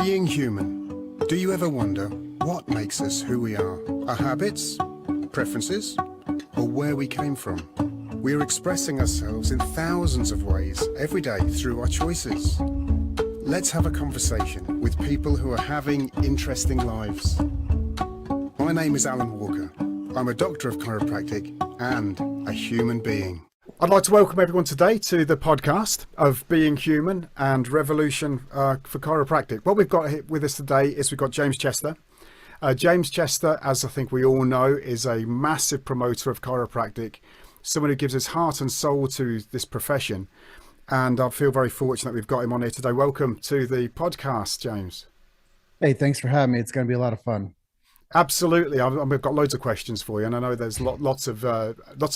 Being human. Do you ever wonder what makes us who we are? Our habits, preferences, or where we came from? We are expressing ourselves in thousands of ways every day through our choices. Let's have a conversation with people who are having interesting lives. My name is Alan Walker. I'm a doctor of chiropractic and a human being. I'd like to welcome everyone today to the podcast of Being Human and Revolution for Chiropractic. What we've got here with us today is we've got James Chester. James Chester, as I think we all know, is a massive promoter of chiropractic, someone who gives his heart and soul to this profession. And I feel very fortunate we've got him on here today. Welcome to the podcast, James. Hey, thanks for having me. It's going to be a lot of fun. Absolutely. I've got loads of questions for you, and I know there's lots of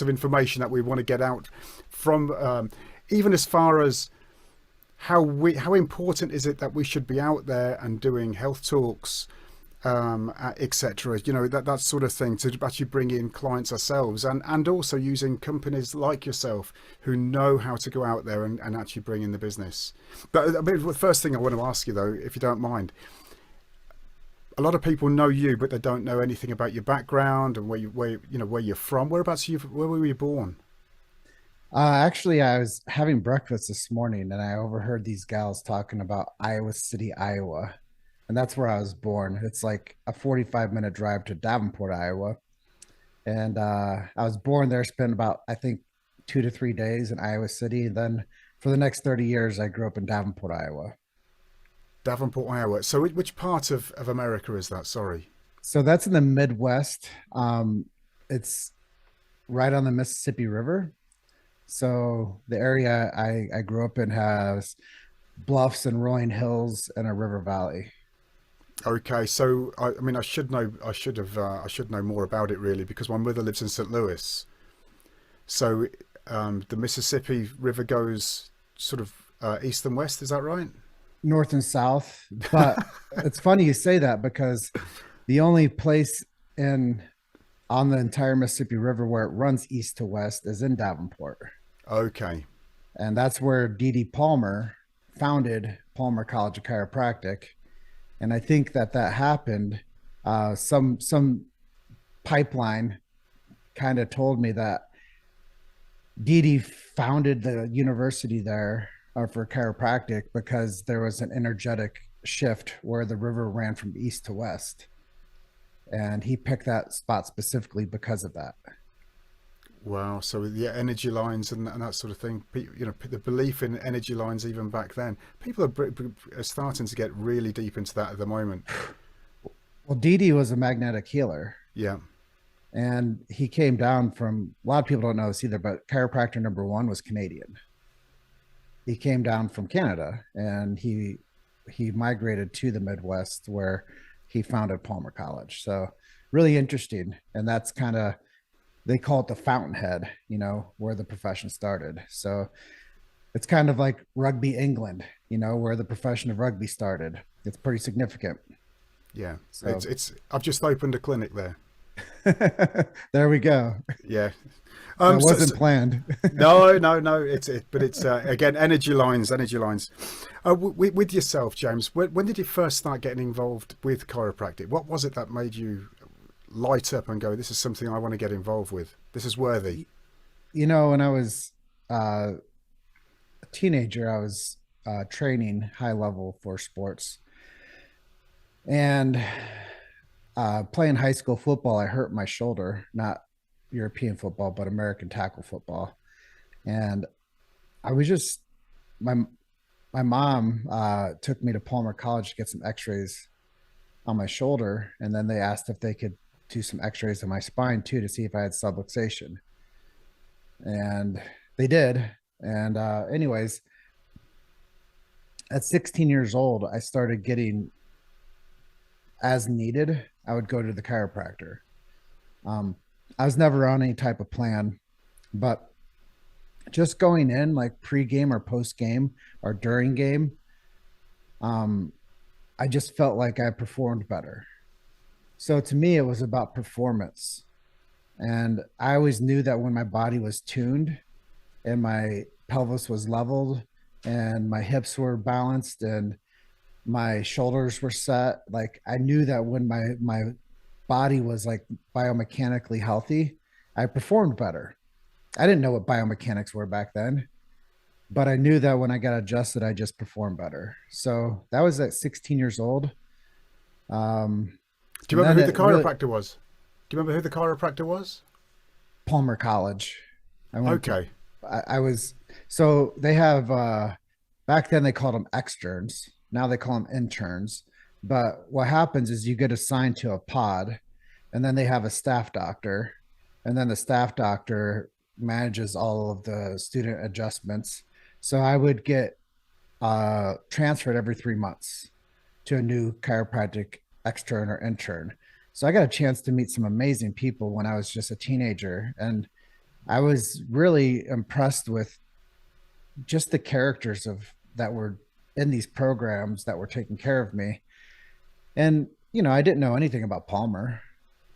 information that we want to get out from, even as far as how important is it that we should be out there and doing health talks, etc. You know, that sort of thing, to actually bring in clients ourselves, and also using companies like yourself who know how to go out there and actually bring in the business. But the first thing I want to ask you, though, if you don't mind. A lot of people know you, but they don't know anything about your background and where you're from. Where were you born? Actually, I was having breakfast this morning and I overheard these gals talking about Iowa City, Iowa. And that's where I was born. It's like a 45-minute drive to Davenport, Iowa. And I was born there, spent about, I think, 2 to 3 days in Iowa City. And then for the next 30 years, I grew up in Davenport, Iowa. Davenport, Iowa. So which part of America is that? Sorry. So that's in the Midwest. It's right on the Mississippi River. So the area I grew up in has bluffs and rolling hills and a river valley. Okay, so I mean, I should know more about it really, because my mother lives in St. Louis. So the Mississippi River goes sort of east and west. Is that right? North and south. But it's funny you say that, because the only place on the entire Mississippi River where it runs east to west is in Davenport. Okay. And that's where D.D. Palmer founded Palmer College of Chiropractic. And I think that happened. Some pipeline kind of told me that D.D. founded the university there for chiropractic because there was an energetic shift where the river ran from east to west. And he picked that spot specifically because of that. Wow. So yeah, energy lines and that sort of thing, you know, the belief in energy lines even back then, people are starting to get really deep into that at the moment. Well, Didi was a magnetic healer. Yeah. And he came down from, a lot of people don't know this either, but chiropractor number 1 was Canadian. He came down from Canada and he migrated to the Midwest where he founded Palmer College. So really interesting. And that's kind of, they call it the fountainhead, you know, where the profession started. So it's kind of like rugby England, you know, where the profession of rugby started. It's pretty significant. Yeah. So I've just opened a clinic there. There we go. Yeah. That wasn't planned. No. But it's again, energy lines. With yourself, James, when did you first start getting involved with chiropractic? What was it that made you light up and go, this is something I want to get involved with? This is worthy. You know, when I was a teenager, I was training high level for sports. And playing high school football, I hurt my shoulder, not European football, but American tackle football. And I was just, my mom took me to Palmer College to get some x-rays on my shoulder. And then they asked if they could do some x-rays on my spine too, to see if I had subluxation. And they did. And anyways, at 16 years old, I started getting, as needed, I would go to the chiropractor. I was never on any type of plan, but just going in like pre-game or post-game or during game, I just felt like I performed better. So to me, it was about performance. And I always knew that when my body was tuned and my pelvis was leveled and my hips were balanced and My shoulders were set. Like I knew that when my body was like biomechanically healthy, I performed better. I didn't know what biomechanics were back then, but I knew that when I got adjusted, I just performed better. So that was at 16 years old. Um, Do you and remember then who the it really chiropractor was? Do you remember who the chiropractor was? Palmer College. I went to, Okay. I was, so they have, back then they called them externs. Now they call them interns. But what happens is you get assigned to a pod, and then they have a staff doctor, and then the staff doctor manages all of the student adjustments. So I would get transferred every 3 months to a new chiropractic extern or intern. So I got a chance to meet some amazing people when I was just a teenager. And I was really impressed with just the characters of that were in these programs that were taking care of me. And, I didn't know anything about Palmer,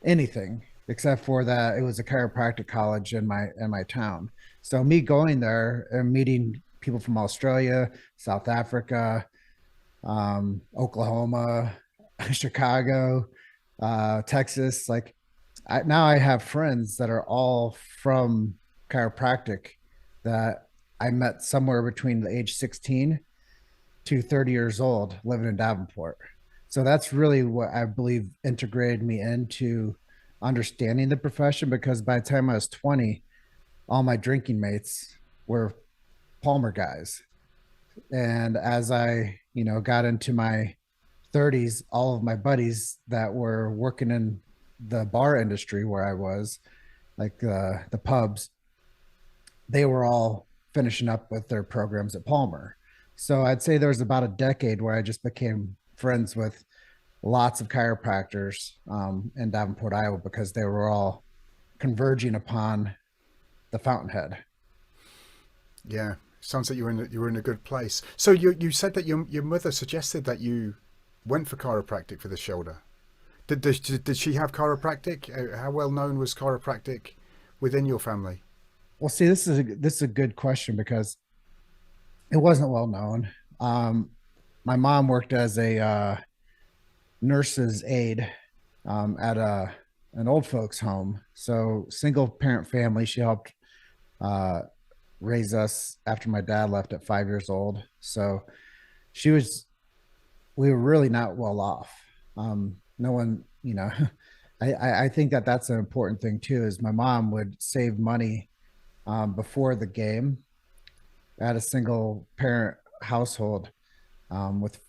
anything except for that it was a chiropractic college in my town. So me going there and meeting people from Australia, South Africa, Oklahoma, Chicago, Texas. Like now I have friends that are all from chiropractic that I met somewhere between the age 16 to 30 years old living in Davenport. So that's really what I believe integrated me into understanding the profession, because by the time I was 20, all my drinking mates were Palmer guys. And as I, got into my 30s, all of my buddies that were working in the bar industry where I was, like the pubs, they were all finishing up with their programs at Palmer. So I'd say there was about a decade where I just became friends with lots of chiropractors in Davenport, Iowa, because they were all converging upon the Fountainhead. Yeah. Sounds like you were in a good place. So you said that your mother suggested that you went for chiropractic for the shoulder. Did she have chiropractic? How well known was chiropractic within your family? Well, see, this is a good question because it wasn't well known. My mom worked as a nurse's aide at an old folks home, so single parent family. She helped uh, raise us after my dad left at 5 years old. So she was we were really not well off. No one, I think that that's an important thing too. Is my mom would save money before the game at a single parent household with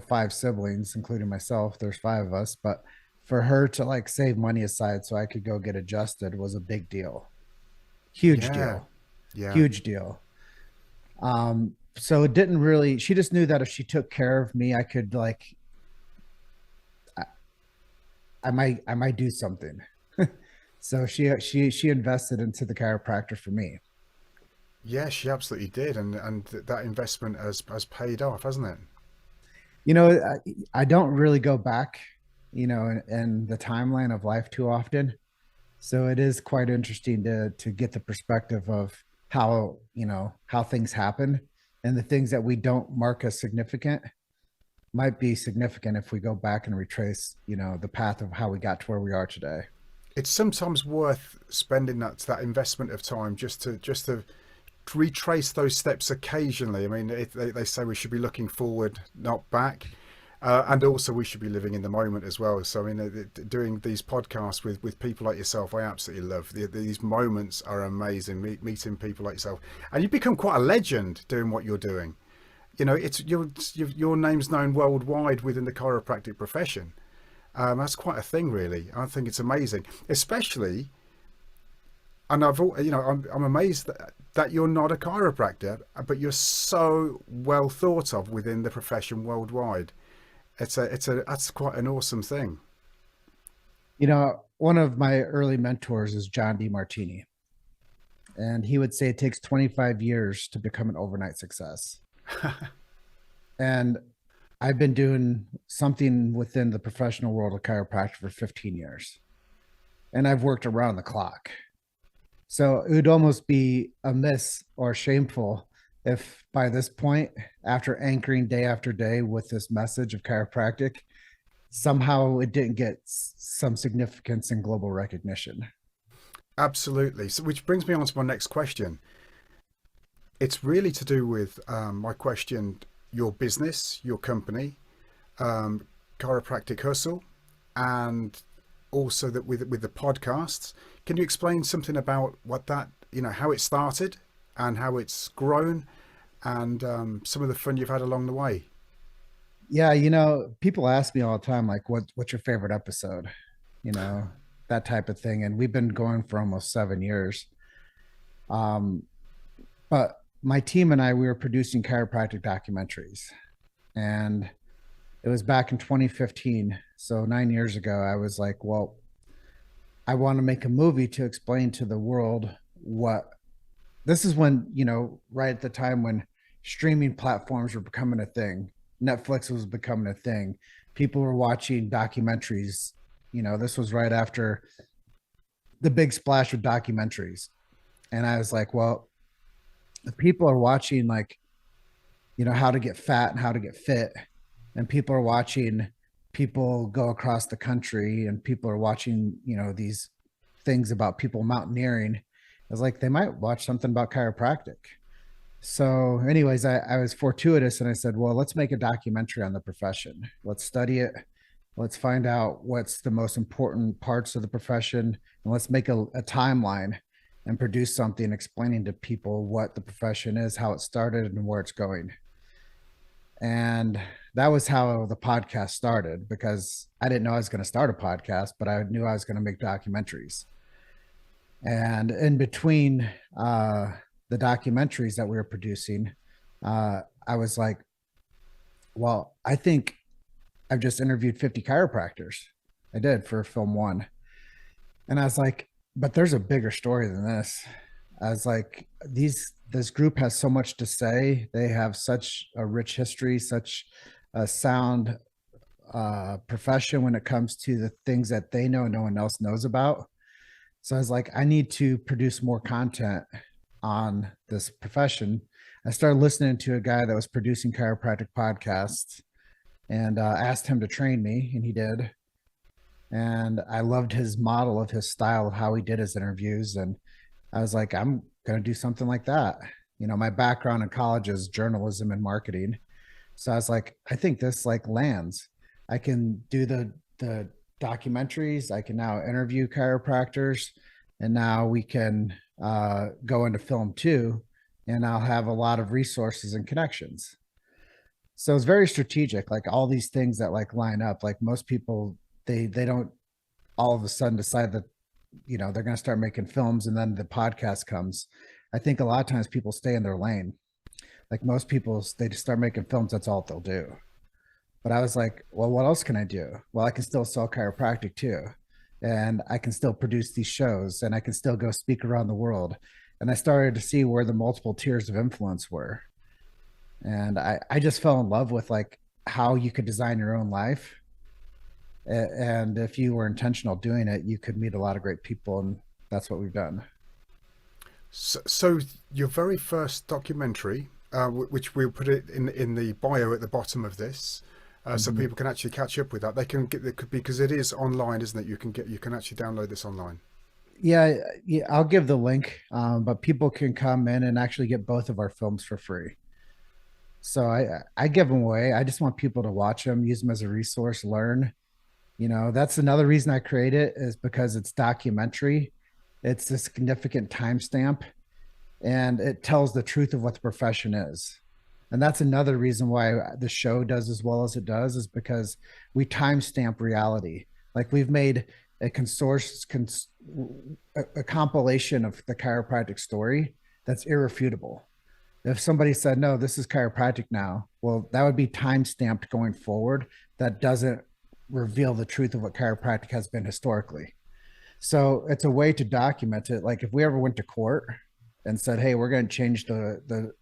five siblings, including myself. There's five of us, but for her to like save money aside so I could go get adjusted was a big deal, huge Yeah. deal, Yeah. huge deal. So it didn't really. She just knew that if she took care of me, I could like I, I might do something. So she invested into the chiropractor for me. Yeah, she absolutely did, and that investment has paid off, hasn't it? I don't really go back, in the timeline of life too often. So it is quite interesting to get the perspective of how things happen, and the things that we don't mark as significant might be significant if we go back and retrace, the path of how we got to where we are today. It's sometimes worth spending that investment of time just to retrace those steps occasionally. I mean, they say we should be looking forward, not back. And also, we should be living in the moment as well. So, I mean, doing these podcasts with people like yourself, I absolutely love. These moments are amazing. Meeting people like yourself, and you become quite a legend doing what you're doing. It's your name's known worldwide within the chiropractic profession. That's quite a thing, really. I think it's amazing, especially. And I'm amazed that you're not a chiropractor, but you're so well thought of within the profession worldwide. That's quite an awesome thing. One of my early mentors is John DeMartini, and he would say it takes 25 years to become an overnight success. And I've been doing something within the professional world of chiropractic for 15 years, and I've worked around the clock. So it would almost be amiss or shameful if by this point, after anchoring day after day with this message of chiropractic, somehow it didn't get some significance in global recognition. Absolutely. So, which brings me on to my next question. It's really to do with my question, your business, your company, um, Chiropractic Hustle, and also that with the podcasts. Can you explain something about what that, how it started and how it's grown and some of the fun you've had along the way? Yeah, people ask me all the time, like, what's your favorite episode? You know, that type of thing. And we've been going for almost 7 years. Um, but my team and I, we were producing chiropractic documentaries. And it was back in 2015. So 9 years ago, I was like, well, I want to make a movie to explain to the world what this is when, right at the time when streaming platforms were becoming a thing. Netflix was becoming a thing. People were watching documentaries. This was right after the big splash with documentaries. And I was like, well, if people are watching, like, how to get fat and how to get fit, and people are watching people go across the country, and people are watching, these things about people mountaineering, I was like, they might watch something about chiropractic. So, anyways, I was fortuitous and I said, well, let's make a documentary on the profession. Let's study it. Let's find out what's the most important parts of the profession. And let's make a timeline and produce something explaining to people what the profession is, how it started, and where it's going. And that was how the podcast started, because I didn't know I was going to start a podcast, but I knew I was going to make documentaries. And in between the documentaries that we were producing, I was like, well, I think I've just interviewed 50 chiropractors. I did for film one. And I was like, but there's a bigger story than this. I was like, this group has so much to say. They have such a rich history, such a sound profession when it comes to the things that they know no one else knows about. So I was like, I need to produce more content on this profession. I started listening to a guy that was producing chiropractic podcasts, and asked him to train me, and he did. And I loved his model of his style of how he did his interviews. And I was like, I'm going to do something like that. My background in college is journalism and marketing. So I was like, I think this like lands. I can do the documentaries. I can now interview chiropractors, and now we can go into film too. And I'll have a lot of resources and connections. So it's very strategic, like all these things that like line up. Like most people, they don't all of a sudden decide that, they're going to start making films and then the podcast comes. I think a lot of times people stay in their lane. Like most people, they just start making films. That's all they'll do. But I was like, well, what else can I do? Well, I can still sell chiropractic too. And I can still produce these shows, and I can still go speak around the world. And I started to see where the multiple tiers of influence were. And I just fell in love with like how you could design your own life. And if you were intentional doing it, you could meet a lot of great people. And that's what we've done. So your very first documentary, which we'll put it in the bio at the bottom of this, so people can actually catch up with that. They can get it, because it is online, isn't it? You can actually download this online. Yeah, I'll give the link, but people can come in and actually get both of our films for free. So I give them away. I just want people to watch them, use them as a resource, learn. That's another reason I create it, is because it's documentary. It's a significant timestamp, and it tells the truth of what the profession is. And that's another reason why the show does as well as it does, is because we timestamp reality. Like we've made a a compilation of the chiropractic story that's irrefutable. If somebody said, no, this is chiropractic now, well, that would be time stamped going forward. That doesn't reveal the truth of what chiropractic has been historically. So it's a way to document it. Like if we ever went to court and said, hey, we're going to change the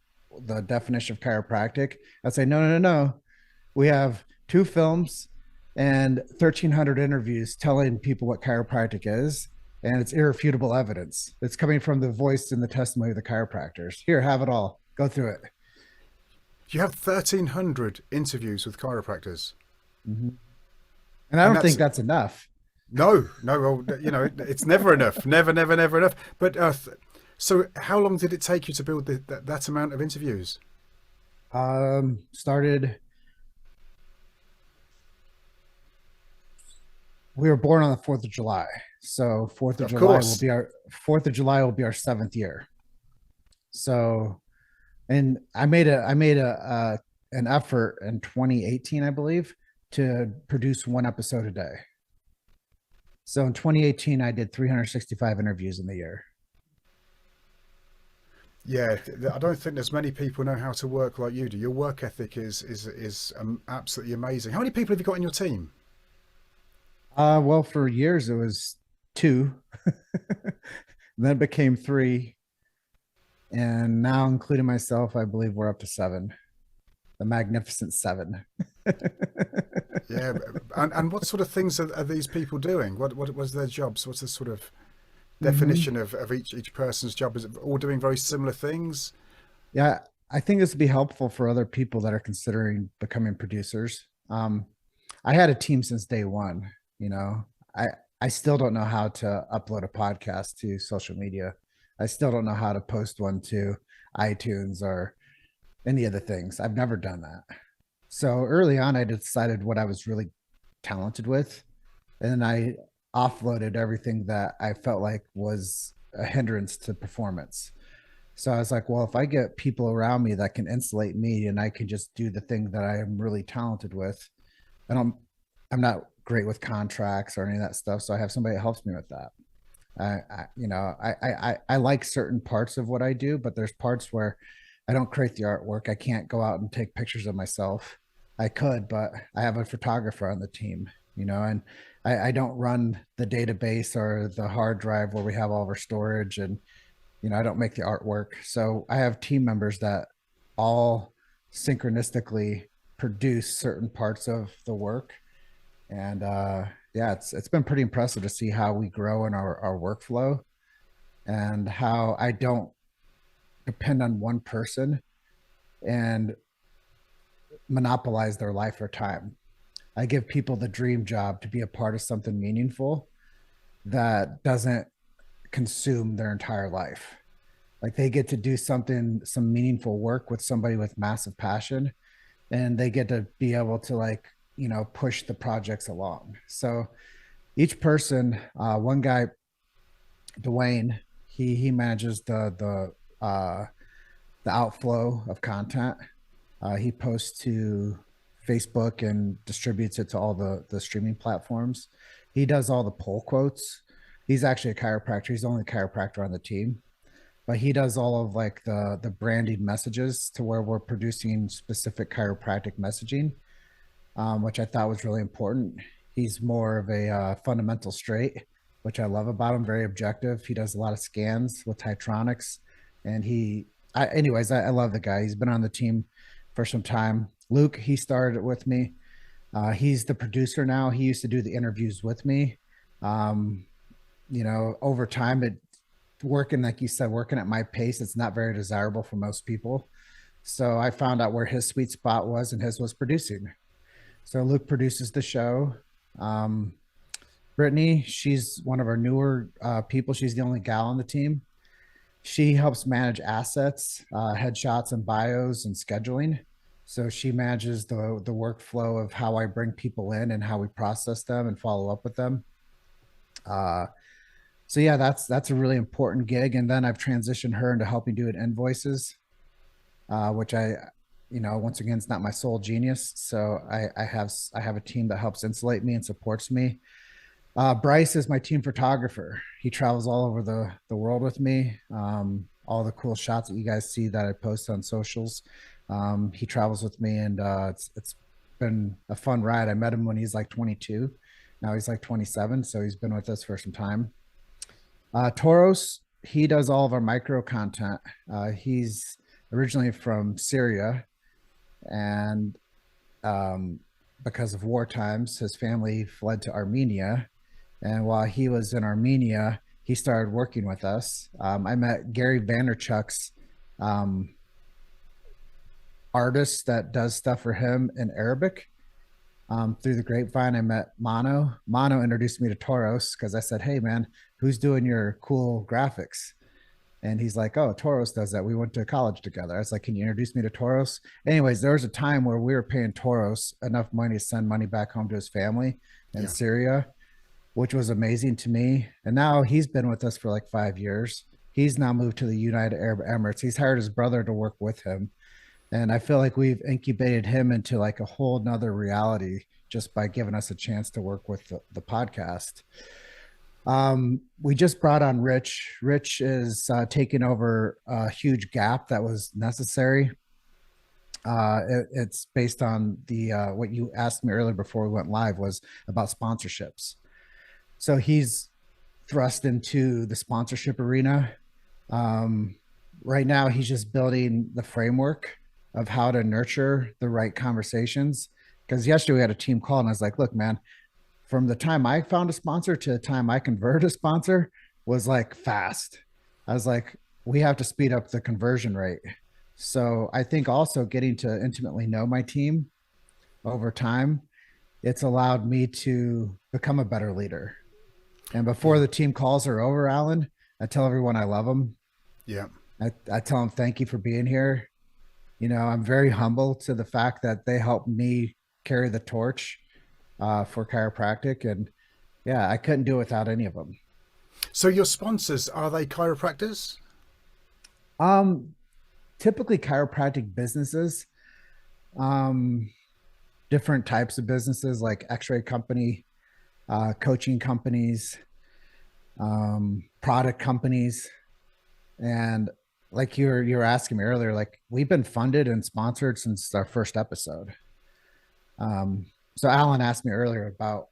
definition of chiropractic, I'd say, no, no, no, no. We have 2 films and 1,300 interviews telling people what chiropractic is. And it's irrefutable evidence. It's coming from the voice and the testimony of the chiropractors. Here, have it all. Go through it. You have 1,300 interviews with chiropractors. Hmm. And I And don't that's, think that's enough. no, no, well, it's never enough. Never, never, never enough. But so how long did it take you to build that amount of interviews? Started. We were born on the 4th of July, so Of course. Fourth of July will be our 7th year. So, and I made a an effort in 2018, I believe, to produce one episode a day. So in 2018, I did 365 interviews in the year. Yeah, I don't think there's many people know how to work like you do. Your work ethic is absolutely amazing. How many people have you got in your team? Well, for years it was two, then it became three, and now including myself, I believe we're up to seven. The magnificent seven. Yeah, and what sort of things are these people doing? What was their jobs? What's the sort of Hmm. definition of each person's job? Is it all doing very similar things? Yeah, I think this would be helpful for other people that are considering becoming producers. I had a team since day one. You know, I I still don't know how to upload a podcast to social media. I still don't know how to post one to iTunes or any of the things. I've never done that. So early on, I decided what I was really talented with, and I offloaded everything that I felt like was a hindrance to performance. So I was like, well, if I get people around me that can insulate me and I can just do the thing that I am really talented with, I don't, I'm not great with contracts or any of that stuff. So I have somebody that helps me with that. I like certain parts of what I do, but there's parts where I don't create the artwork. I can't go out and take pictures of myself. I could, but I have a photographer on the team, and I don't run the database or the hard drive where we have all of our storage, and I don't make the artwork. So I have team members that all synchronistically produce certain parts of the work. And yeah, it's been pretty impressive to see how we grow in our workflow, and how I don't depend on one person and monopolize their life or time. I give people the dream job to be a part of something meaningful that doesn't consume their entire life. Like they get to do some meaningful work with somebody with massive passion, and they get to be able to, like, push the projects along. So each person, one guy, Dwayne, he manages the outflow of content. He posts to Facebook and distributes it to all the streaming platforms. He does all the pull quotes. He's actually a chiropractor. He's the only chiropractor on the team, but he does all of, like, the branding messages to where we're producing specific chiropractic messaging, which I thought was really important. He's more of a fundamental straight, which I love about him. Very objective. He does a lot of scans with Titronics, and I love the guy. He's been on the team for some time. Luke, he started with me. He's the producer now. He used to do the interviews with me. Um, over time, working, like you said, working at my pace, it's not very desirable for most people. So I found out where his sweet spot was, and his was producing. So Luke produces the show. Um, Brittany, she's one of our newer people. She's the only gal on the team. She helps manage assets, headshots, and bios, and scheduling. So she manages the workflow of how I bring people in and how we process them and follow up with them. Uh, so yeah, that's a really important gig. And then I've transitioned her into helping do it invoices, which once again, it's not my sole genius. So I have a team that helps insulate me and supports me. Bryce is my team photographer. He travels all over the world with me. All the cool shots that you guys see that I post on socials. He travels with me, and it's been a fun ride. I met him when he's like 22. Now he's like 27, so he's been with us for some time. Toros, he does all of our micro content. He's originally from Syria, and because of war times, his family fled to Armenia. And while he was in Armenia, he started working with us. I met Gary Vanderchuck's um, artist that does stuff for him in Arabic. Through the grapevine, I met Mono. Mono introduced me to Toros because I said, "Hey, man, who's doing your cool graphics?" And he's like, "Oh, Toros does that. We went to college together." I was like, "Can you introduce me to Toros?" Anyways, there was a time where we were paying Toros enough money to send money back home to his family in Yeah. Syria, which was amazing to me. And now he's been with us for like 5 years. He's now moved to the United Arab Emirates. He's hired his brother to work with him. And I feel like we've incubated him into like a whole nother reality just by giving us a chance to work with the podcast. We just brought on Rich. Rich is taking over a huge gap that was necessary. It's based on the what you asked me earlier before we went live was about sponsorships. So he's thrust into the sponsorship arena. Um, right now, he's just building the framework of how to nurture the right conversations. Because yesterday we had a team call, and I was like, "Look, man, from the time I found a sponsor to the time I converted a sponsor was like fast." I was like, "We have to speed up the conversion rate." So I think also getting to intimately know my team over time, it's allowed me to become a better leader. And before Yeah. the team calls are over, Alan, I tell everyone I love them. Yeah. I tell them thank you for being here. You know, I'm very humble to the fact that they helped me carry the torch for chiropractic. And yeah, I couldn't do it without any of them. So your sponsors, are they chiropractors? Um, Typically chiropractic businesses, um, different types of businesses like X-ray company, coaching companies, product companies, and like you're asking me earlier, like we've been funded and sponsored since our first episode. So Alan asked me earlier about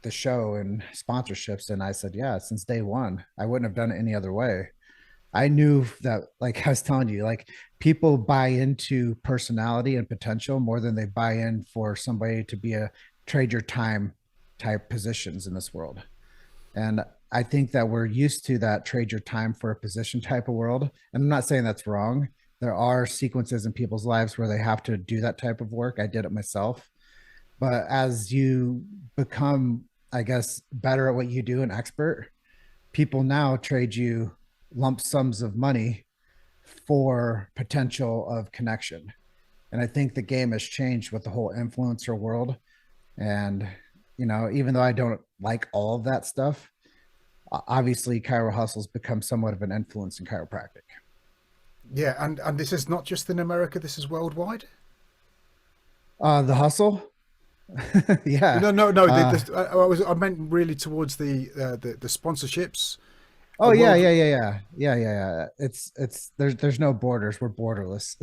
the show and sponsorships, and I said, yeah, since day one, I wouldn't have done it any other way. I knew that, like I was telling you, like people buy into personality and potential more than they buy in for somebody to be a trade your time type positions in this world. And I think that we're used to that trade your time for a position type of world. And I'm not saying that's wrong. There are sequences in people's lives where they have to do that type of work. I did it myself. But as you become, I guess, better at what you do, an expert, people now trade you lump sums of money for potential of connection. And I think the game has changed with the whole influencer world. And, you know, even though I don't like all of that stuff, obviously Chiro Hustle's become somewhat of an influence in chiropractic. Yeah, and this is not just in America, this is worldwide? The hustle. Yeah. No, no, no. Uh, I meant really towards the sponsorships. A oh yeah, world, yeah. It's there's no borders. We're borderless.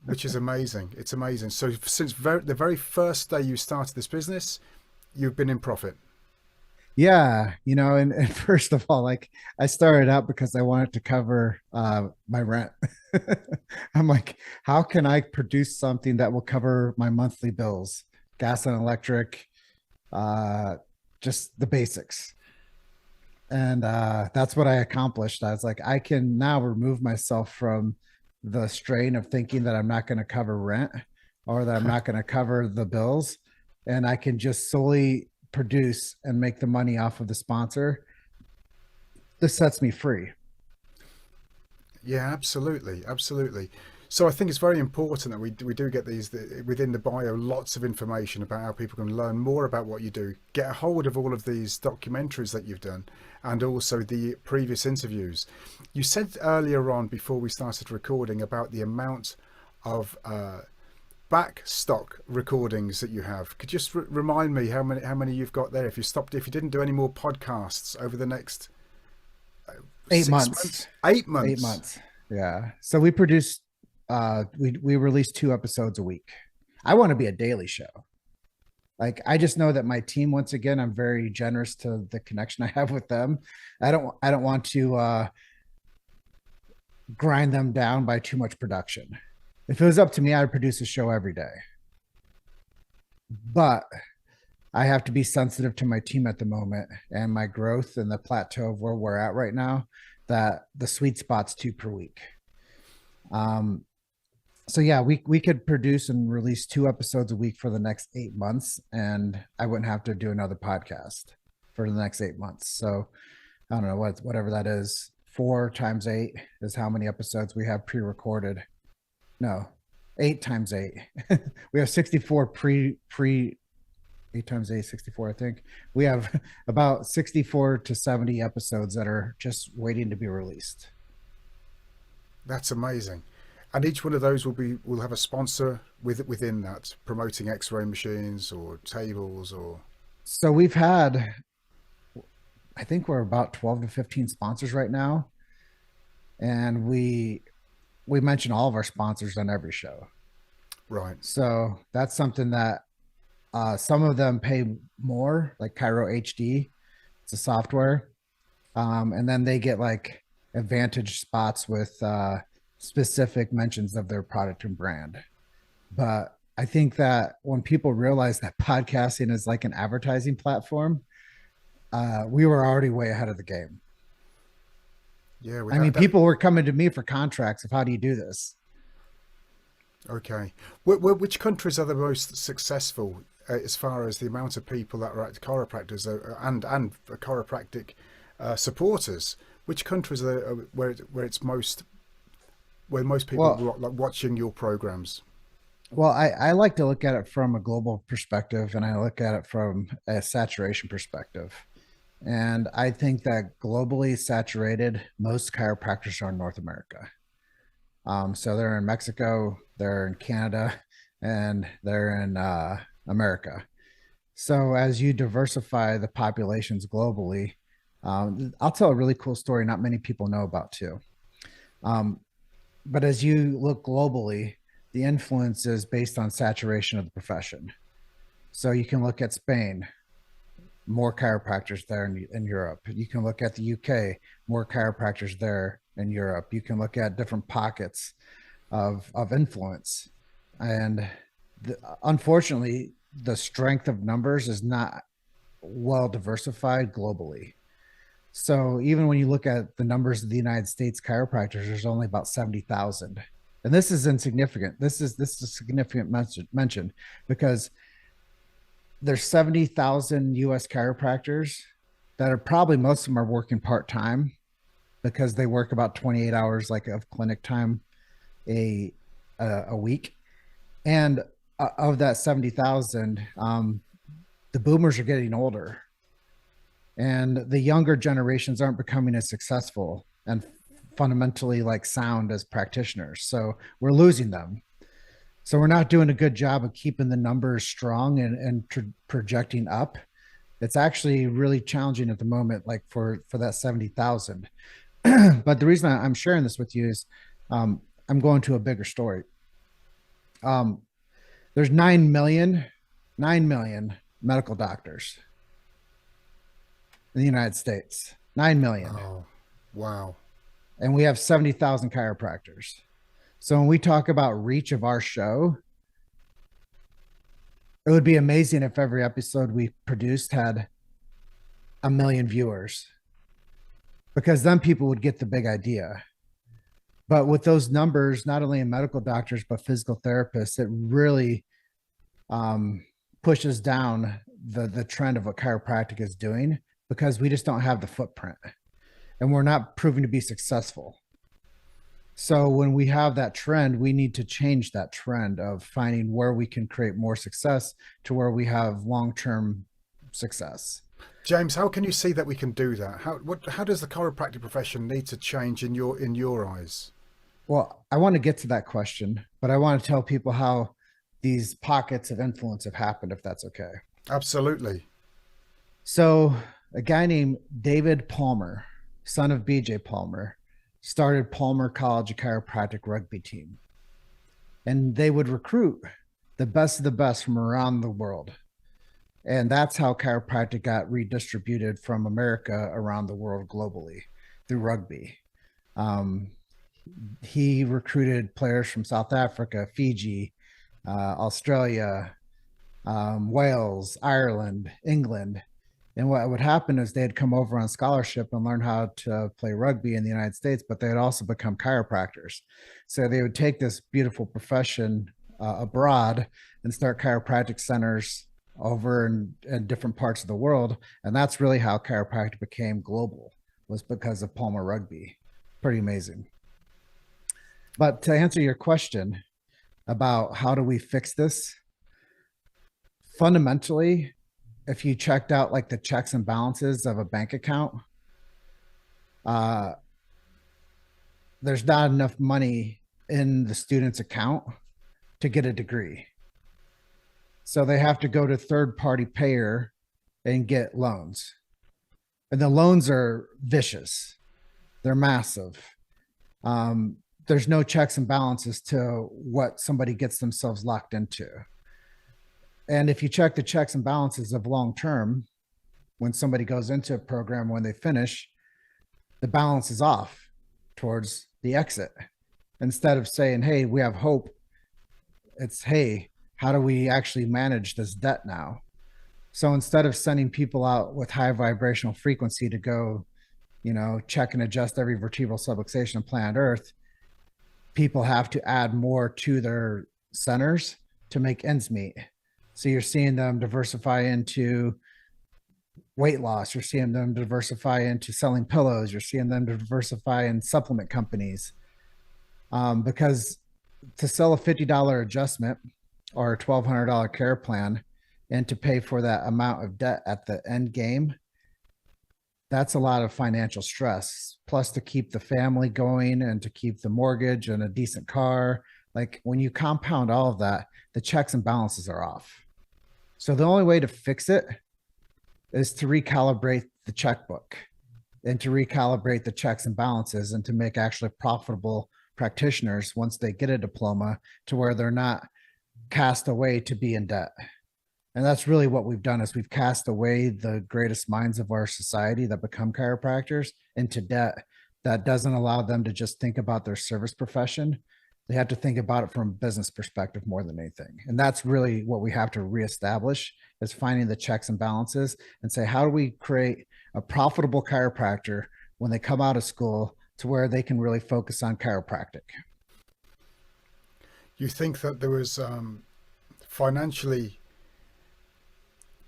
which is amazing. It's amazing. So since the very first day you started this business, you've been in profit. Yeah, you know, and first of all, like I started out because I wanted to cover my rent. I'm like, how can I produce something that will cover my monthly bills, gas and electric, uh, just the basics. And that's what I accomplished. I was like, I can now remove myself from the strain of thinking that I'm not going to cover rent or that I'm not going to cover the bills. And I can just solely produce and make the money off of the sponsor. This sets me free. Yeah, absolutely, absolutely. So I think it's very important that we do get these within the bio, lots of information about how people can learn more about what you do, get a hold of all of these documentaries that you've done, and also the previous interviews. You said earlier on before we started recording about the amount of back stock recordings that you have. Could you just remind me how many you've got there? If you didn't do any more podcasts over the next 6 months, 8 months. 8 8 months. months. Yeah. So we produce we release 2 episodes a week. I want to be a daily show. Like I just know that my team, once again, I'm very generous to the connection I have with them. I don't want to grind them down by too much production. If it was up to me, I'd produce a show every day. But I have to be sensitive to my team at the moment and my growth and the plateau of where we're at right now, that the sweet spot's 2 per week. Um, So yeah, we could produce and release 2 episodes a week for the next 8 months, and I wouldn't have to do another podcast for the next 8 months. So I don't know whatever that is. 4 times 8 is how many episodes we have pre-recorded. No, 8 times 8. We have 64 pre 8 times 8, 64. I think we have about 64 to 70 episodes that are just waiting to be released. That's amazing. And each one of those will have a sponsor within that, promoting X-ray machines or tables or. So we've had, I think we're about 12 to 15 sponsors right now, and we mention all of our sponsors on every show. Right. So that's something that some of them pay more, like Chiro HD. It's a software, and then they get like advantage spots with specific mentions of their product and brand. But I think that when people realize that podcasting is like an advertising platform, we were already way ahead of the game. Yeah. I mean, people were coming to me for contracts of how do you do this? Okay. Which countries are the most successful as far as the amount of people that are at chiropractors and chiropractic supporters? Which countries are where it's most where most people like watching your programs? Well, I like to look at it from a global perspective, and I look at it from a saturation perspective. And I think that globally saturated, most chiropractors are in North America. So they're in Mexico, they're in Canada, and they're in America. So as you diversify the populations globally, I'll tell a really cool story not many people know about too. But as you look globally, the influence is based on saturation of the profession. So you can look at Spain, more chiropractors there in Europe. You can look at the UK, more chiropractors there in Europe. You can look at different pockets of influence. And unfortunately, the strength of numbers is not well diversified globally. So even when you look at the numbers of the United States chiropractors, there's only about 70,000. And this is insignificant. This is a significant mention because there's 70,000 US chiropractors that are probably, most of them are working part-time because they work about 28 hours like of clinic time a week. And of that 70,000, the boomers are getting older and the younger generations aren't becoming as successful and fundamentally like sound as practitioners. So we're losing them. So we're not doing a good job of keeping the numbers strong and projecting up. It's actually really challenging at the moment, like for that 70,000. But the reason I'm sharing this with you is I'm going to a bigger story. There's 9 million medical doctors in the United States. 9 million. Oh, wow. And we have 70,000 chiropractors. So when we talk about reach of our show, it would be amazing if every episode we produced had 1 million viewers, because then people would get the big idea. But with those numbers, not only in medical doctors, but physical therapists, it really pushes down the trend of what chiropractic is doing, because we just don't have the footprint and we're not proving to be successful. So when we have that trend, we need to change that trend of finding where we can create more success to where we have long-term success. James, how can you see that we can do that? How does the chiropractic profession need to change in your eyes? Well, I want to get to that question, but I want to tell people how these pockets of influence have happened, if that's okay. Absolutely. So a guy named David Palmer, son of BJ Palmer, started Palmer College of Chiropractic rugby team. And they would recruit the best of the best from around the world. And that's how chiropractic got redistributed from America around the world globally through rugby. He recruited players from South Africa, Fiji, Australia, Wales, Ireland, England. And what would happen is they'd come over on scholarship and learn how to play rugby in the United States, but they'd also become chiropractors. So they would take this beautiful profession abroad and start chiropractic centers over in different parts of the world. And that's really how chiropractic became global, was because of Palmer rugby. Pretty amazing. But to answer your question about how do we fix this, fundamentally, if you checked out like the checks and balances of a bank account, uh, there's not enough money in the student's account to get a degree. So they have to go to third party payer and get loans. And the loans are vicious. They're massive. There's no checks and balances to what somebody gets themselves locked into. And if you check the checks and balances of long term, when somebody goes into a program, when they finish, the balance is off towards the exit. Instead of saying, hey, we have hope, it's, hey, how do we actually manage this debt now? So instead of sending people out with high vibrational frequency to go, check and adjust every vertebral subluxation on planet Earth, people have to add more to their centers to make ends meet. So you're seeing them diversify into weight loss. You're seeing them diversify into selling pillows. You're seeing them diversify in supplement companies. Because to sell a $50 adjustment or a $1,200 care plan and to pay for that amount of debt at the end game, that's a lot of financial stress. Plus to keep the family going and to keep the mortgage and a decent car. Like when you compound all of that, the checks and balances are off. So the only way to fix it is to recalibrate the checkbook and to recalibrate the checks and balances and to make actually profitable practitioners once they get a diploma, to where they're not cast away to be in debt. And that's really what we've done, is we've cast away the greatest minds of our society that become chiropractors into debt that doesn't allow them to just think about their service profession. They have to think about it from a business perspective more than anything. And that's really what we have to reestablish, is finding the checks and balances and say, how do we create a profitable chiropractor when they come out of school to where they can really focus on chiropractic? You think that there was financially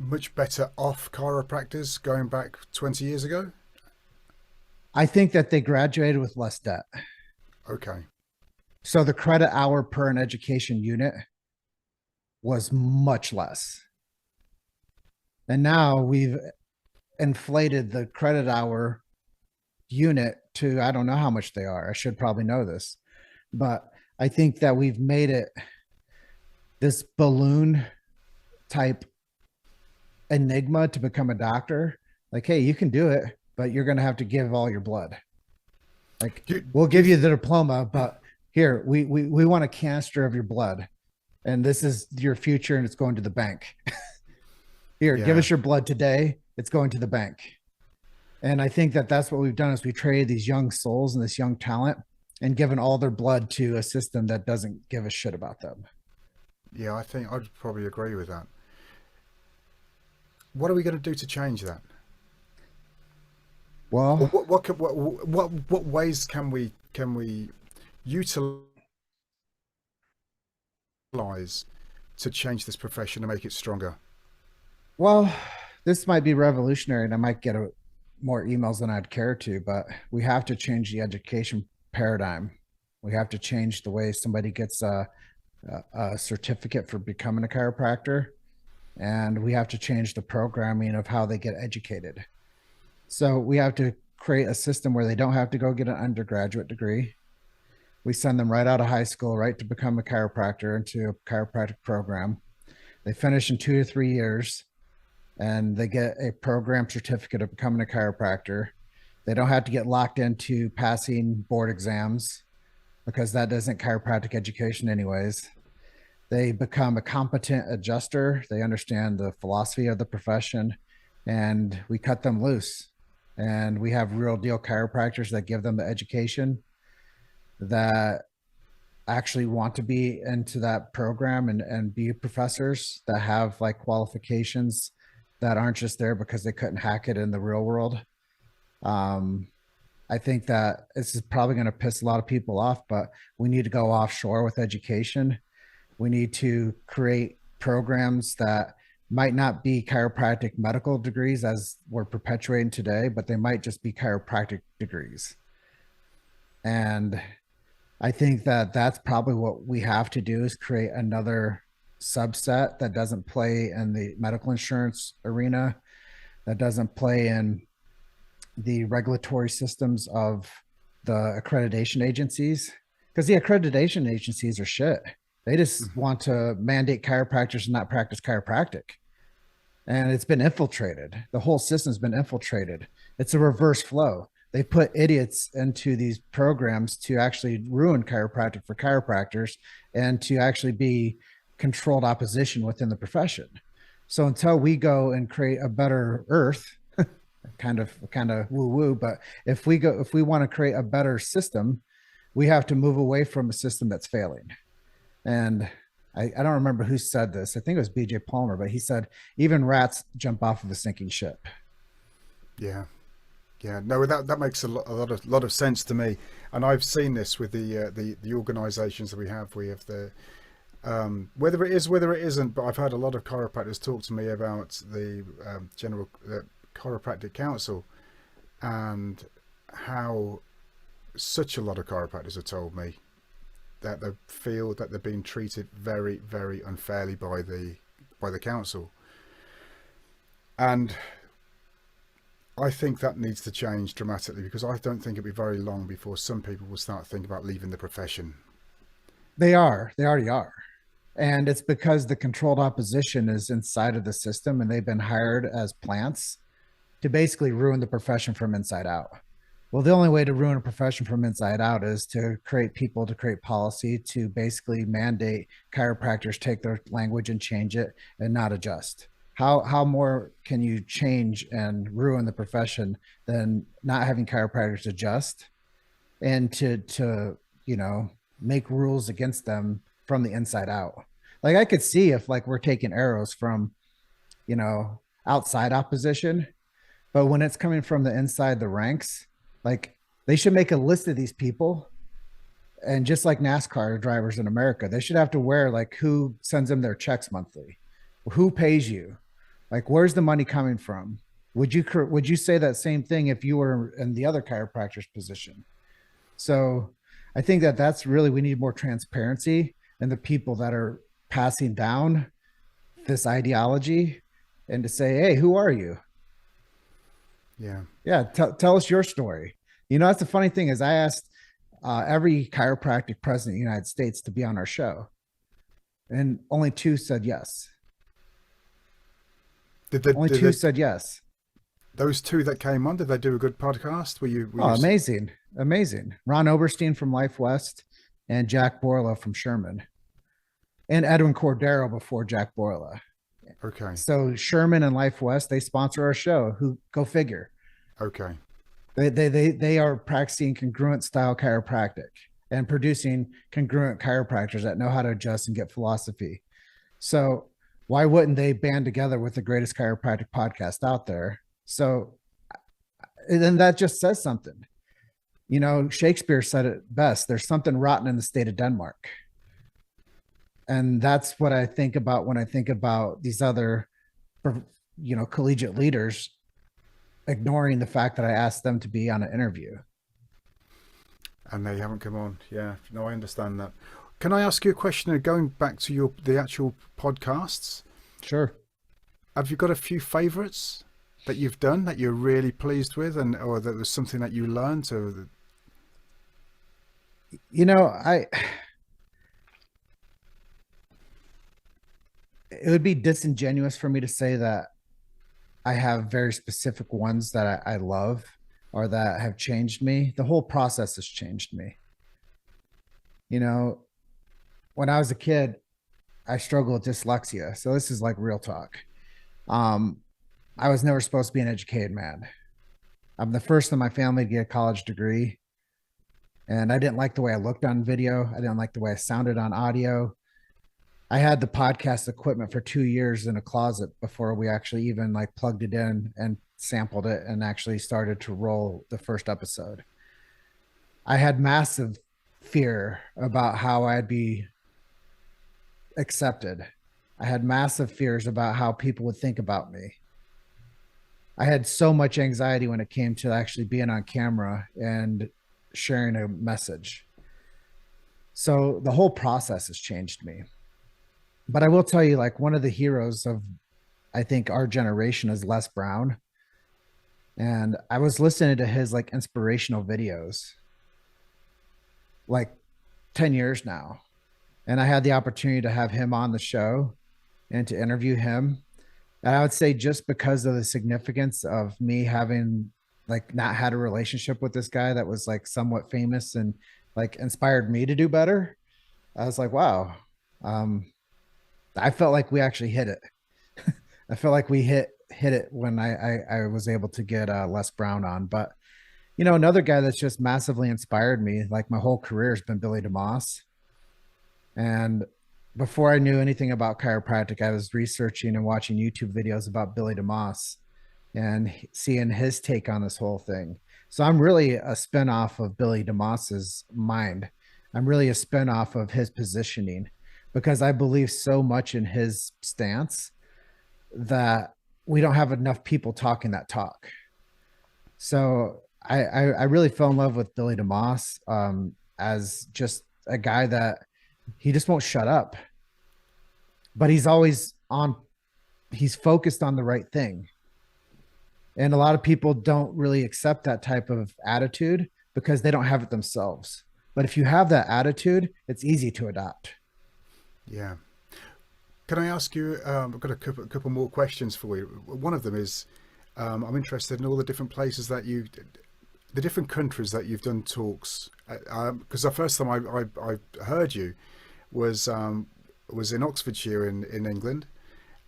much better off chiropractors going back 20 years ago? I think that they graduated with less debt. Okay. So the credit hour per an education unit was much less. And now we've inflated the credit hour unit to, I don't know how much they are. I should probably know this, but I think that we've made it this balloon type enigma to become a doctor. Like, hey, you can do it, but you're going to have to give all your blood. Like, we'll give you the diploma, but here, we want a canister of your blood, and this is your future, and it's going to the bank. Here, give us your blood today. It's going to the bank. And I think that that's what we've done, is we traded these young souls and this young talent and given all their blood to a system that doesn't give a shit about them. Yeah, I think I'd probably agree with that. What are we going to do to change that? Well, what ways can we utilize to change this profession and make it stronger? Well, this might be revolutionary, and I might get more emails than I'd care to, but we have to change the education paradigm. We have to change the way somebody gets a certificate for becoming a chiropractor, and we have to change the programming of how they get educated. So we have to create a system where they don't have to go get an undergraduate degree. We send them right out of high school, right to become a chiropractor, into a chiropractic program. They finish in 2 to 3 years, and they get a program certificate of becoming a chiropractor. They don't have to get locked into passing board exams, because that isn't chiropractic education anyways. They become a competent adjuster. They understand the philosophy of the profession, and we cut them loose. And we have real deal chiropractors that give them the education, that actually want to be into that program and be professors, that have like qualifications that aren't just there because they couldn't hack it in the real world. I think that this is probably going to piss a lot of people off, but we need to go offshore with education. We need to create programs that might not be chiropractic medical degrees as we're perpetuating today, but they might just be chiropractic degrees. And I think that that's probably what we have to do, is create another subset that doesn't play in the medical insurance arena, that doesn't play in the regulatory systems of the accreditation agencies, because the accreditation agencies are shit. They just want to mandate chiropractors and not practice chiropractic. And it's been infiltrated. The whole system's been infiltrated. It's a reverse flow. They put idiots into these programs to actually ruin chiropractic for chiropractors and to actually be controlled opposition within the profession. So until we go and create a better earth, kind of woo woo, but if we want to create a better system, we have to move away from a system that's failing. And I don't remember who said this. I think it was BJ Palmer, but he said even rats jump off of a sinking ship. Yeah. No, that makes a lot of sense to me, and I've seen this with the organisations that we have. We have the whether it is, whether it isn't, but I've had a lot of chiropractors talk to me about the General Chiropractic Council, and how such a lot of chiropractors have told me that they feel that they're being treated very, very unfairly by the council. And I think that needs to change dramatically, because I don't think it'll be very long before some people will start thinking about leaving the profession. They already are. And it's because the controlled opposition is inside of the system, and they've been hired as plants to basically ruin the profession from inside out. Well, the only way to ruin a profession from inside out is to create people, to create policy, to basically mandate chiropractors take their language and change it and not adjust. How more can you change and ruin the profession than not having chiropractors adjust and to make rules against them from the inside out? Like, I could see if like we're taking arrows from outside opposition, but when it's coming from the inside the ranks, like, they should make a list of these people, and just like NASCAR drivers in America, they should have to wear like who sends them their checks monthly, who pays you, like where's the money coming from. Would you say that same thing if you were in the other chiropractor's position? So I think that that's really, we need more transparency in the people that are passing down this ideology, and to say, hey, who are you? Yeah. Tell us your story. That's the funny thing, is I asked every chiropractic president of the United States to be on our show, and only two said yes. Only two said yes. Those two that came on, did they do a good podcast? Were you amazing. Ron Oberstein from Life West, and Jack Borla from Sherman, and Edwin Cordero before Jack Borla. Okay. So Sherman and Life West, they sponsor our show. Who, go figure. Okay. They are practicing congruent style chiropractic and producing congruent chiropractors that know how to adjust and get philosophy. So why wouldn't they band together with the greatest chiropractic podcast out there? So then that just says something. Shakespeare said it best. There's something rotten in the state of Denmark. And that's what I think about when I think about these other, collegiate leaders ignoring the fact that I asked them to be on an interview. And they haven't come on. Yeah, no, I understand that. Can I ask you a question, going back to the actual podcasts? Sure. Have you got a few favorites that you've done that you're really pleased with, or that was something that you learned? Or it would be disingenuous for me to say that I have very specific ones that I love or that have changed me. The whole process has changed me. When I was a kid, I struggled with dyslexia. So this is like real talk. I was never supposed to be an educated man. I'm the first in my family to get a college degree. And I didn't like the way I looked on video. I didn't like the way I sounded on audio. I had the podcast equipment for 2 years in a closet before we actually even like plugged it in and sampled it and actually started to roll the first episode. I had massive fear about how I'd be accepted. I had massive fears about how people would think about me. I had so much anxiety when it came to actually being on camera and sharing a message. So the whole process has changed me. But I will tell you, like, one of the heroes of, I think, our generation is Les Brown. And I was listening to his like inspirational videos like 10 years now. And I had the opportunity to have him on the show and to interview him. And I would say just because of the significance of me having like not had a relationship with this guy that was like somewhat famous and like inspired me to do better, I was like, wow. Um, I felt like we actually hit it. I felt like we hit it when I was able to get Les Brown on. But you know, another guy that's just massively inspired me, like my whole career, has been Billy DeMoss. And before I knew anything about chiropractic, I was researching and watching YouTube videos about Billy DeMoss and seeing his take on this whole thing. So I'm really a spinoff of Billy DeMoss's mind. I'm really a spinoff of his positioning because I believe so much in his stance that we don't have enough people talking that talk. So I really fell in love with Billy DeMoss as just a guy that he just won't shut up, but he's always on, he's focused on the right thing. And a lot of people don't really accept that type of attitude because they don't have it themselves. But if you have that attitude, it's easy to adopt. Yeah. Can I ask you? I've got a couple more questions for you. One of them is, I'm interested in all the different places that the different countries that you've done talks. Because the first time I heard you was in Oxfordshire in England,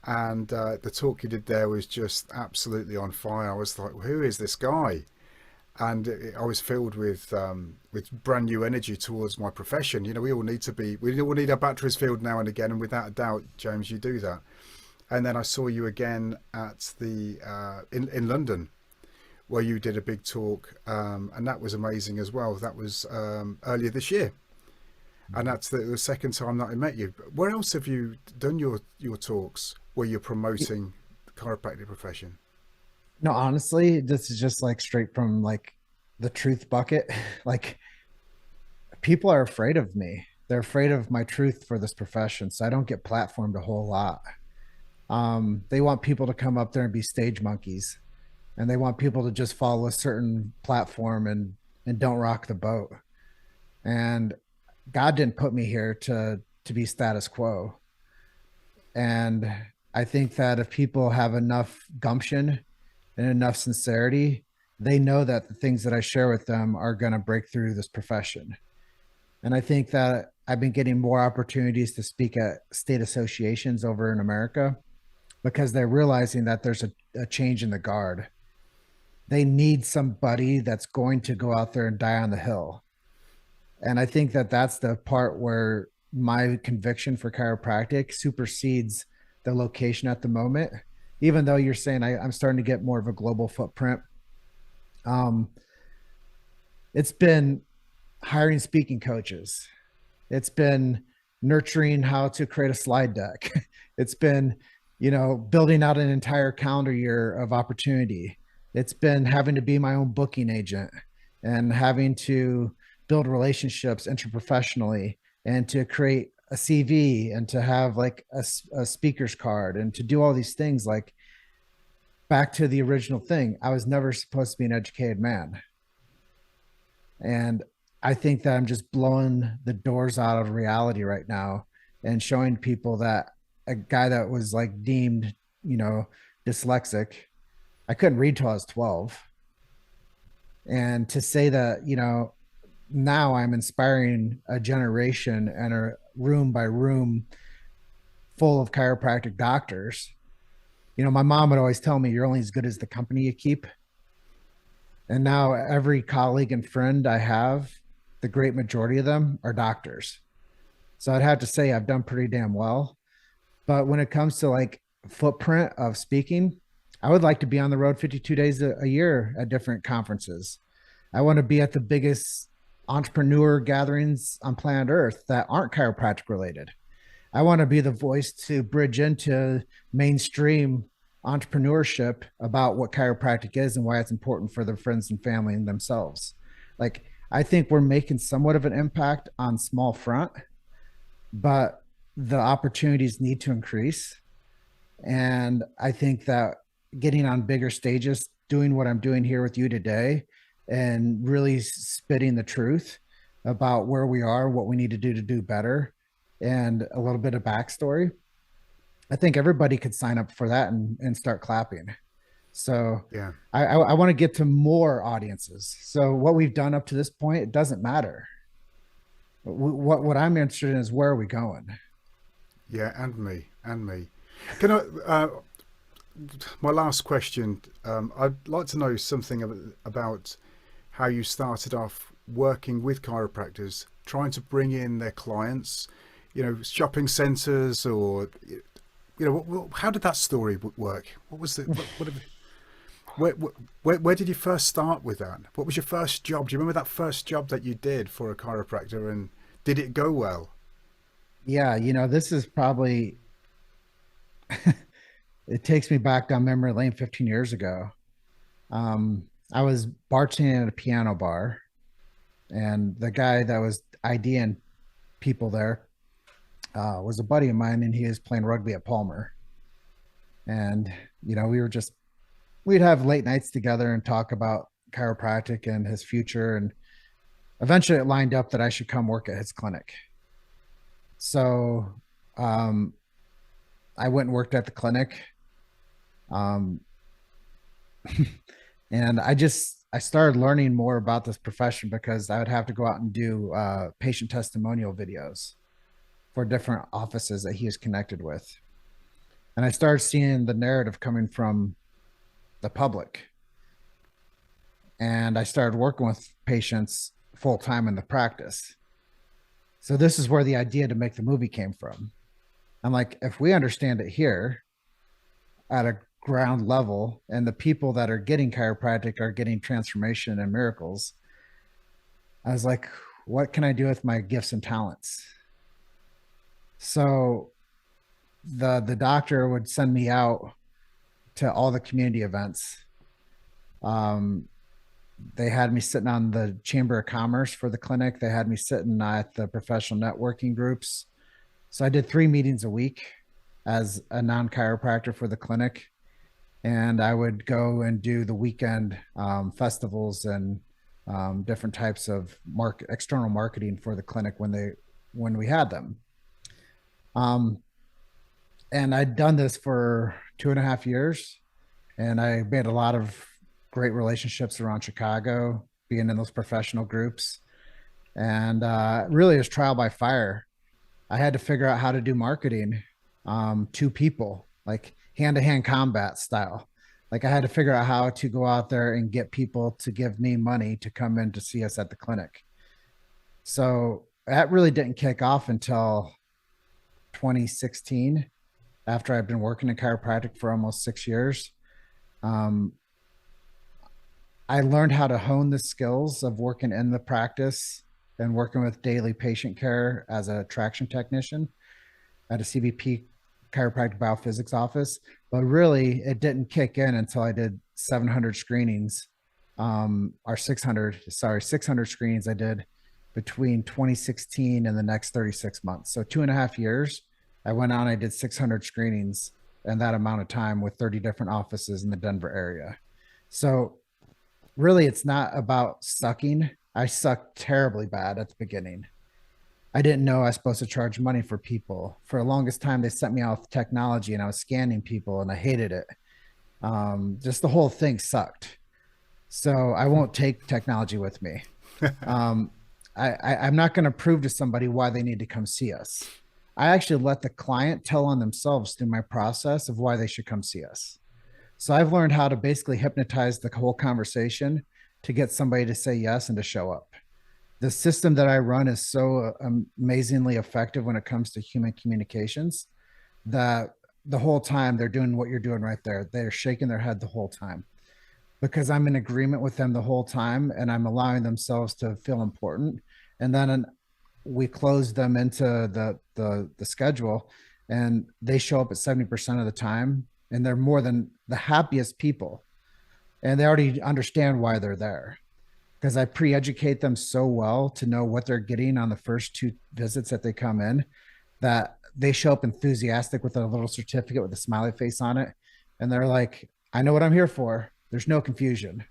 and the talk you did there was just absolutely on fire. I was like, who is this guy? And I was filled with brand new energy towards my profession. You know, we all need our batteries filled now and again, and without a doubt, James, you do that. And then I saw you again at the in London, where you did a big talk, and that was amazing as well. That was earlier this year, and that's the second time that I met you. Where else have you done your talks where you're promoting the chiropractic profession? No, honestly, this is just like straight from like the truth bucket. Like people are afraid of me. They're afraid of my truth for this profession. So I don't get platformed a whole lot. They want people to come up there and be stage monkeys, and they want people to just follow a certain platform and don't rock the boat. And God didn't put me here to be status quo. And I think that if people have enough gumption and enough sincerity, they know that the things that I share with them are going to break through this profession. And I think that I've been getting more opportunities to speak at state associations over in America because they're realizing that there's a change in the guard. They need somebody that's going to go out there and die on the hill. And I think that that's the part where my conviction for chiropractic supersedes the location at the moment. Even though you're saying I'm starting to get more of a global footprint, it's been hiring speaking coaches. It's been nurturing how to create a slide deck. It's been, you know, building out an entire calendar year of opportunity. It's been having to be my own booking agent and having to build relationships interprofessionally and to create a CV and to have like a speaker's card and to do all these things. Like back to the original thing, I was never supposed to be an educated man. And I think that I'm just blowing the doors out of reality right now and showing people that a guy that was like deemed, you know, dyslexic, I couldn't read till I was 12. And to say that, you know, now I'm inspiring a generation and a room by room full of chiropractic doctors. You know, my mom would always tell me, you're only as good as the company you keep. And now every colleague and friend I have, the great majority of them are doctors. So I'd have to say I've done pretty damn well. But when it comes to like footprint of speaking, I would like to be on the road 52 days a year at different conferences. I want to be at the biggest entrepreneur gatherings on planet Earth that aren't chiropractic related. I want to be the voice to bridge into mainstream entrepreneurship about what chiropractic is and why it's important for their friends and family and themselves. Like, I think we're making somewhat of an impact on small front, but the opportunities need to increase. And I think that getting on bigger stages, doing what I'm doing here with you today, and really spitting the truth about where we are, what we need to do better, and a little bit of backstory. I think everybody could sign up for that and start clapping. So Yeah. I want to get to more audiences. So what we've done up to this point, it doesn't matter. What I'm interested in is where are we going? Yeah, and me. Can I? My last question. I'd like to know something about how you started off working with chiropractors, trying to bring in their clients. Shopping centres, or how did that story work? What was the where did you first start with that? What was your first job? Do you remember that first job that you did for a chiropractor, and did it go well? Yeah, this is probably it takes me back down memory lane 15 years ago. I was bartending at a piano bar, and the guy that was IDing people there was a buddy of mine, and he was playing rugby at Palmer. And we'd have late nights together and talk about chiropractic and his future. And eventually, it lined up that I should come work at his clinic. So I went and worked at the clinic. And I started learning more about this profession because I would have to go out and do patient testimonial videos for different offices that he is connected with. And I started seeing the narrative coming from the public. And I started working with patients full time in the practice. So this is where the idea to make the movie came from. I'm like, if we understand it here at a ground level, and the people that are getting chiropractic are getting transformation and miracles, I was like, what can I do with my gifts and talents? So the doctor would send me out to all the community events. They had me sitting on the Chamber of Commerce for the clinic. They had me sitting at the professional networking groups. So I did 3 meetings a week as a non-chiropractor for the clinic. And I would go and do the weekend festivals and different types of external marketing for the clinic when we had them. And I'd done this for 2.5 years, and I made a lot of great relationships around Chicago, being in those professional groups. And really, it was trial by fire. I had to figure out how to do marketing to people, like hand-to-hand combat style. Like, I had to figure out how to go out there and get people to give me money to come in to see us at the clinic. So that really didn't kick off until 2016, after I've been working in chiropractic for almost 6 years. I learned how to hone the skills of working in the practice and working with daily patient care as a traction technician at a CBP chiropractic biophysics office. But really, it didn't kick in until I did 700 screenings, or 600 screenings I did between 2016 and the next 36 months. So 2.5 years, I went on, I did 600 screenings in that amount of time with 30 different offices in the Denver area. So really, it's not about sucking. I sucked terribly bad at the beginning. I didn't know I was supposed to charge money for people. For the longest time, they sent me out with technology and I was scanning people and I hated it. Just the whole thing sucked. So I won't take technology with me. I'm not going to prove to somebody why they need to come see us. I actually let the client tell on themselves through my process of why they should come see us. So I've learned how to basically hypnotize the whole conversation to get somebody to say yes and to show up. the system that I run is so amazingly effective when it comes to human communications that the whole time they're doing what you're doing right there. They're shaking their head the whole time because I'm in agreement with them the whole time and I'm allowing themselves to feel important. And then we close them into the schedule and they show up at 70% of the time and they're more than the happiest people and they already understand why they're there because I pre-educate them so well to know what they're getting on the first two visits that they come in that they show up enthusiastic with a little certificate with a smiley face on it and they're like, I know what I'm here for. There's no confusion.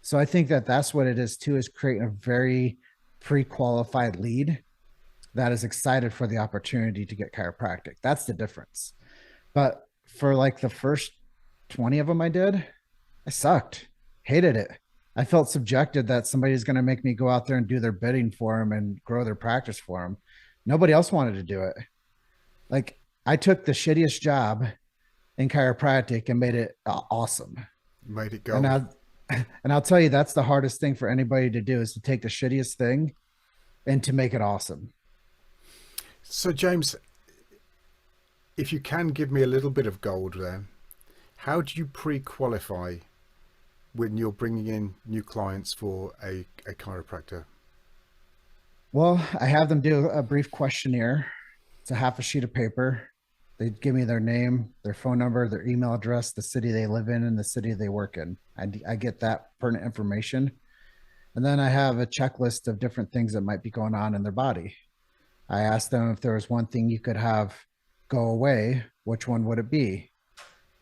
So I think that that's what it is too, is creating a very pre-qualified lead that is excited for the opportunity to get chiropractic. That's the difference. But for like the first 20 of them I did, I sucked, hated it. I felt subjected that somebody's going to make me go out there and do their bidding for them and grow their practice for them. Nobody else wanted to do it. Like I took the shittiest job in chiropractic and made it awesome. Made it And gold. I and I'll tell you that's the hardest thing for anybody to do is to take the shittiest thing and to make it awesome. So, James, if you can give me a little bit of gold there, how do you pre-qualify when you're bringing in new clients for a chiropractor? Well, I have them do a brief questionnaire. It's a half a sheet of paper. They give me their name, their phone number, their email address, the city they live in, and the city they work in. I get that pertinent information. And then I have a checklist of different things that might be going on in their body. I asked them if there was one thing you could have go away, which one would it be?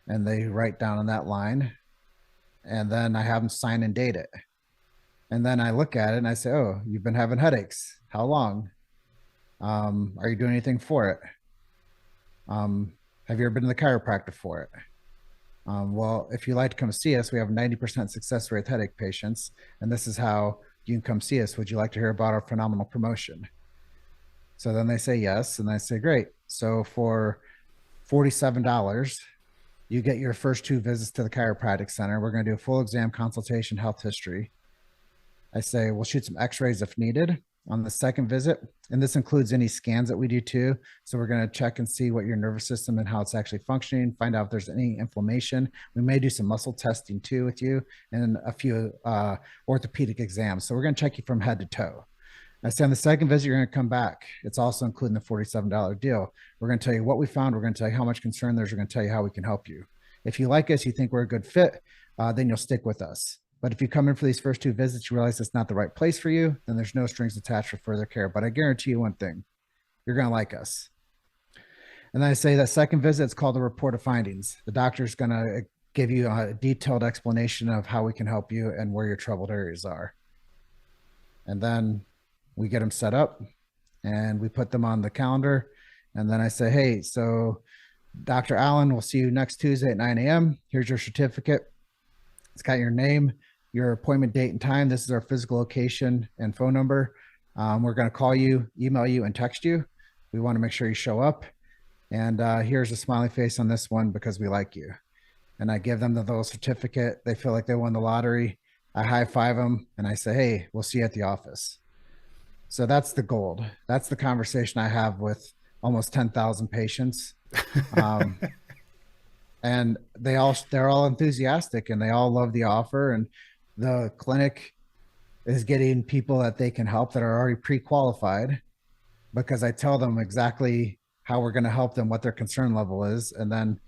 And they write down on that line. And then I have them sign and date it. And then I look at it and I say, oh, you've been having headaches. How long? Are you doing anything for it? Have you ever been to the chiropractor for it? Well, if you like to come see us, we have a 90% success rate with headache patients. And this is how you can come see us. Would you like to hear about our phenomenal promotion? So then they say yes. And I say, great. So for $47, you get your first two visits to the chiropractic center. We're going to do a full exam, consultation, health history. I say, we'll shoot some x-rays if needed on the second visit. And this includes any scans that we do too. So we're going to check and see what your nervous system and how it's actually functioning, find out if there's any inflammation. We may do some muscle testing too with you and a few orthopedic exams. So we're going to check you from head to toe. I say on the second visit, you're going to come back. It's also including the $47 deal. We're going to tell you what we found. We're going to tell you how much concern there's. We're going to tell you how we can help you. If you like us, you think we're a good fit, then you'll stick with us. But if you come in for these first two visits, you realize it's not the right place for you, then there's no strings attached for further care. But I guarantee you one thing, you're going to like us. And then I say that second visit, it's called a report of findings. The doctor's going to give you a detailed explanation of how we can help you and where your troubled areas are. And then we get them set up and we put them on the calendar. And then I say, hey, so Dr. Allen, we'll see you next Tuesday at 9 a.m. Here's your certificate. It's got your name, your appointment date and time. This is our physical location and phone number. We're going to call you, email you, and text you. We want to make sure you show up. And here's a smiley face on this one because we like you. And I give them the little certificate. They feel like they won the lottery. I high five them and I say, hey, we'll see you at the office. So that's the gold. That's the conversation I have with almost 10,000 patients. And they're all enthusiastic and they all love the offer. And the clinic is getting people that they can help that are already pre-qualified because I tell them exactly how we're going to help them, what their concern level is. And then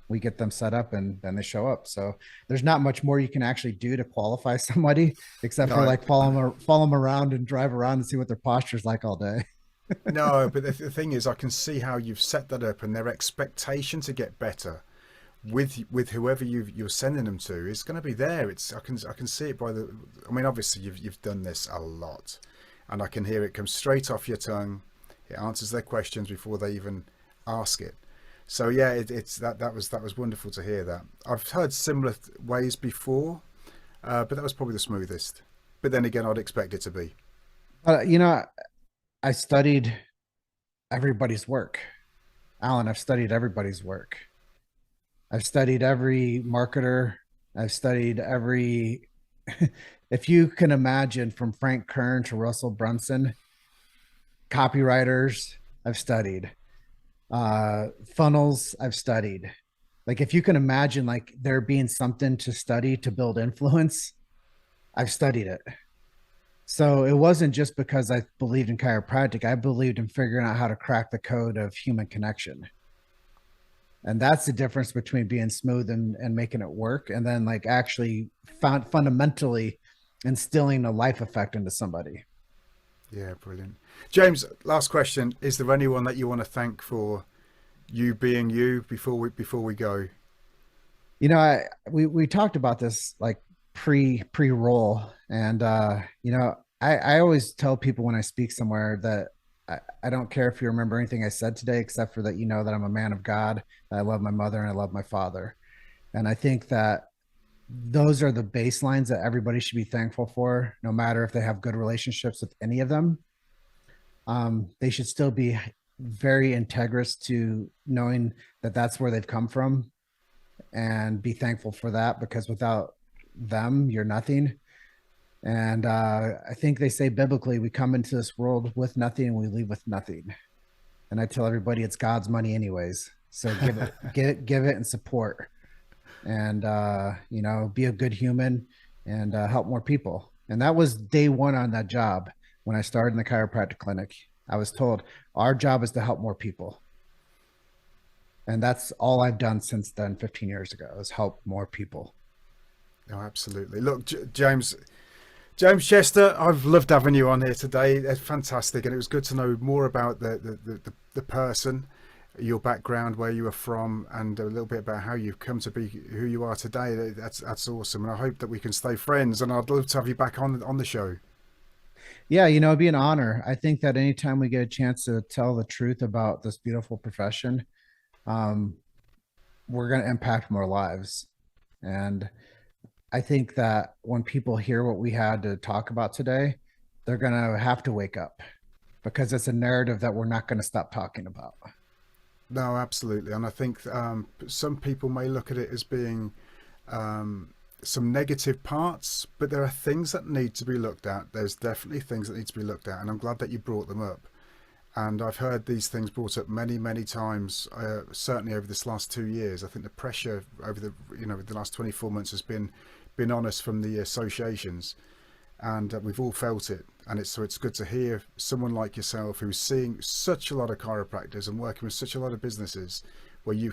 we get them set up and then they show up. So there's not much more you can actually do to qualify somebody except for like follow them around and drive around and see what their posture's like all day. No, but the thing is, I can see how you've set that up, and their expectation to get better with whoever you're sending them to is going to be there. It's I can see it by the. I mean, obviously you've done this a lot, and I can hear it come straight off your tongue. It answers their questions before they even ask it. So yeah, it's that was wonderful to hear that. I've heard similar ways before, but that was probably the smoothest. But then again, I'd expect it to be. You know, I studied everybody's work. Alan, I've studied everybody's work. I've studied every marketer. I've studied every If you can imagine, from Frank Kern to Russell Brunson, copywriters I've studied, funnels I've studied. Like, if you can imagine like there being something to study to build influence, I've studied it. So it wasn't just because I believed in chiropractic. I believed in figuring out how to crack the code of human connection. And that's the difference between being smooth and making it work, and then like actually fundamentally instilling a life effect into somebody. Yeah, brilliant. James, last question. Is there anyone that you want to thank for you being you before we go? You know, we talked about this like pre roll, and you know, I always tell people when I speak somewhere that I don't care if you remember anything I said today, except for that you know that I'm a man of God, that I love my mother and I love my father. And I think that those are the baselines that everybody should be thankful for, no matter if they have good relationships with any of them. They should still be very integrous to knowing that that's where they've come from, and be thankful for that, because without them, you're nothing. And I think they say biblically, we come into this world with nothing and we leave with nothing. And I tell everybody it's God's money anyways. So give it and support, and you know, be a good human, and help more people. And that was day one on that job. When I started in the chiropractic clinic, I was told our job is to help more people. And that's all I've done since then, 15 years ago, is help more people. No, absolutely. Look, James Chester, I've loved having you on here today. It's fantastic, and it was good to know more about the person, your background, where you were from, and a little bit about how you've come to be who you are today. That's awesome, and I hope that we can stay friends. And I'd love to have you back on the show. Yeah, you know, it'd be an honor. I think that anytime we get a chance to tell the truth about this beautiful profession, um, we're going to impact more lives. And I think that when people hear what we had to talk about today, they're going to have to wake up, because it's a narrative that we're not going to stop talking about. No, absolutely, and I think some people may look at it as being some negative parts, but there are things that need to be looked at. There's definitely things that need to be looked at, and I'm glad that you brought them up. And I've heard these things brought up many times, certainly over this last 2 years. I think the pressure over the last 24 months has been on us from the associations, and we've all felt it. And it's good to hear someone like yourself, who's seeing such a lot of chiropractors and working with such a lot of businesses, where you're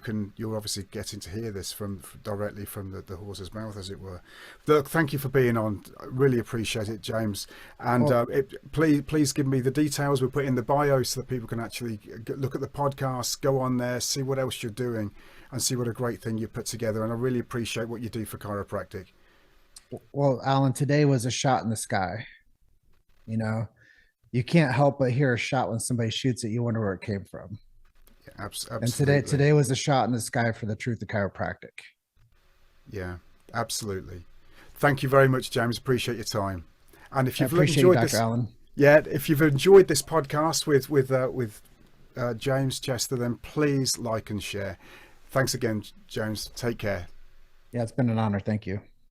obviously getting to hear this directly from the horse's mouth, as it were. Look, thank you for being on. I really appreciate it, James. And please give me the details. We'll put in the bio so that people can actually look at the podcast, go on there, see what else you're doing, and see what a great thing you put together. And I really appreciate what you do for chiropractic. Well, Alan, today was a shot in the sky. You know, you can't help but hear a shot when somebody shoots it. You wonder where it came from. Yeah, absolutely. And today was a shot in the sky for the truth of chiropractic. Yeah, absolutely. Thank you very much, James. Appreciate your time. And if you've enjoyed you, Dr. this, Allen. Yeah, if you've enjoyed this podcast with James Chester, then please like and share. Thanks again, James. Take care. Yeah, it's been an honor. Thank you.